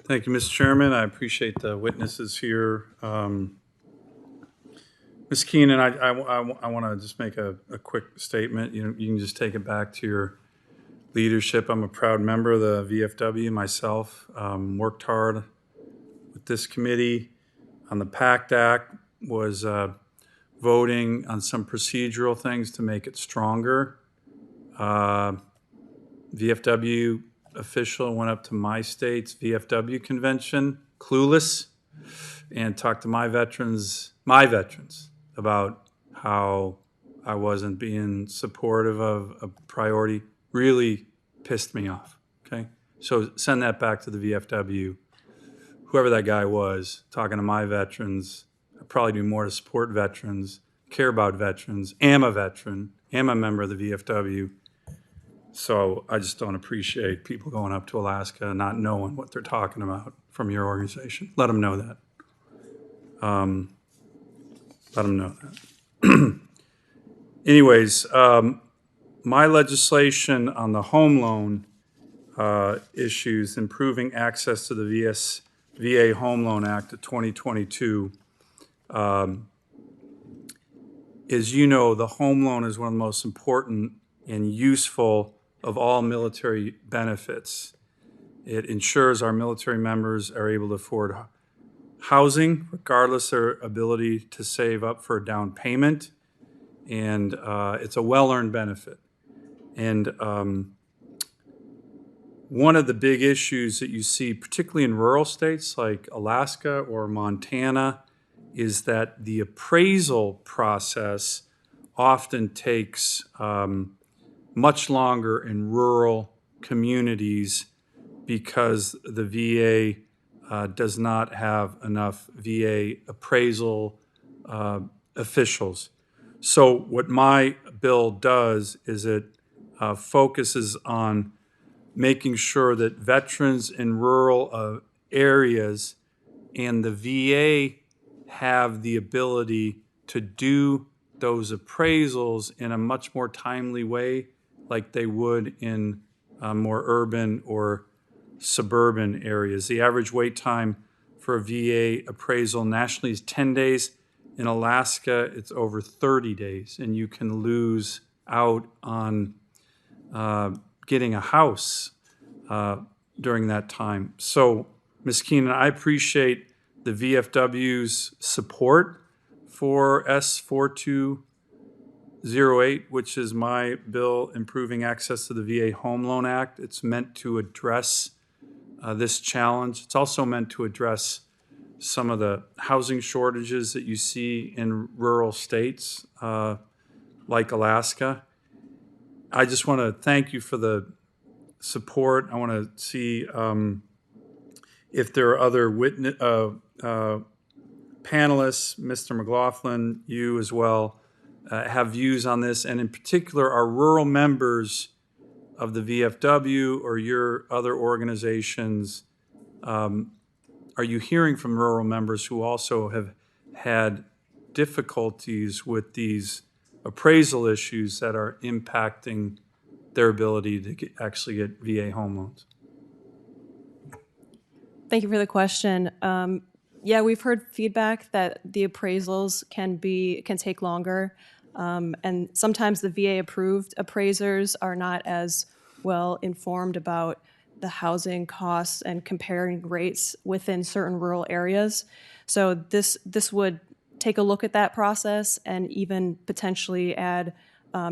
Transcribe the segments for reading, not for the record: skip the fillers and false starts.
Thank you, Mr. Chairman. I appreciate the witnesses here. Ms. Keenan, I want to just make a quick statement. You can just take it back to your leadership. I'm a proud member of the VFW myself. Worked hard with this committee on the PACT Act, was voting on some procedural things to make it stronger. VFW official went up to my state's VFW convention, clueless, and talked to my veterans about how I wasn't being supportive of a priority. Really pissed me off, okay? So send that back to the VFW. Whoever that guy was, talking to my veterans, I'd probably do more to support veterans, care about veterans, am a veteran, am a member of the VFW. So I just don't appreciate people going up to Alaska and not knowing what they're talking about from your organization. Let them know that. Let them know that. Anyways, my legislation on the home loan issues, improving access to the VA Home Loan Act of 2022, as you know, the home loan is one of the most important and useful of all military benefits. It ensures our military members are able to afford housing, regardless of their ability to save up for a down payment, and it's a well-earned benefit. And one of the big issues that you see, particularly in rural states like Alaska or Montana, is that the appraisal process often takes much longer in rural communities because the VA does not have enough VA appraisal officials. So what my bill does is it focuses on making sure that veterans in rural areas and the VA have the ability to do those appraisals in a much more timely way like they would in more urban or suburban areas. The average wait time for a VA appraisal nationally is 10 days. In Alaska, it's over 30 days, and you can lose out on getting a house during that time. So, Ms. Keenan, I appreciate the VFW's support for S4208, which is my bill improving access to the VA Home Loan Act. It's meant to address this challenge. It's also meant to address some of the housing shortages that you see in rural states like Alaska. I just want to thank you for the support. I want to see if there are other panelists, Mr. McLaughlin, you as well, have views on this, and in particular, our rural members of the VFW or your other organizations. Are you hearing from rural members who also have had difficulties with these appraisal issues that are impacting their ability to actually get VA home loans? Thank you for the question. Yeah, we've heard feedback that the appraisals can take longer, and sometimes the VA-approved appraisers are not as well informed about the housing costs and comparing rates within certain rural areas. So this would take a look at that process and even potentially add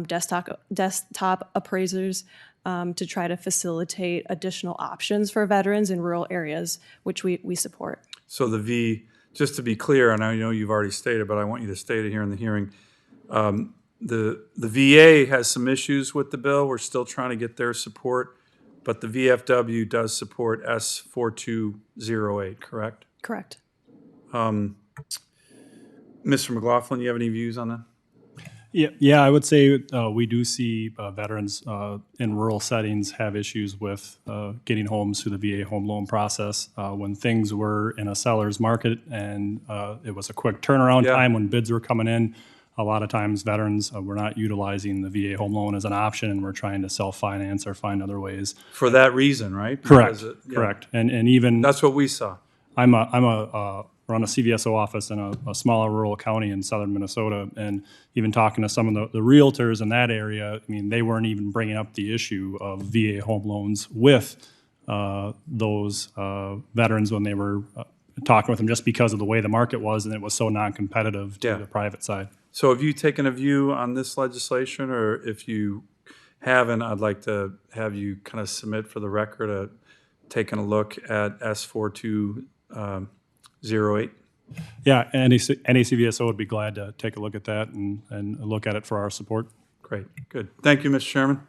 desktop appraisers to try to facilitate additional options for veterans in rural areas, which we support. So just to be clear, and I know you've already stated, but I want you to state it here in the hearing, the VA has some issues with the bill. We're still trying to get their support, but the VFW does support S4208, correct? Correct. Mr. McLaughlin, you have any views on that? Yeah, I would say we do see veterans in rural settings have issues with getting homes through the VA home loan process. When things were in a seller's market and it was a quick turnaround time when bids were coming in, a lot of times veterans, we're not utilizing the VA home loan as an option, and we're trying to self-finance or find other ways. For that reason, right? Correct, Because yeah, correct. And even That's what we saw. run a CVSO office in a smaller rural county in southern Minnesota, and even talking to some of the realtors in that area, I mean, they weren't even bringing up the issue of VA home loans with those veterans when they were talking with them, just because of the way the market was and it was so non-competitive to Yeah. the private side. So have you taken a view on this legislation, or if you haven't, I'd like to have you kind of submit for the record, taking a look at S4208? Yeah, any CVSO would be glad to take a look at that and look at it for our support. Great, good. Thank you, Mr. Chairman.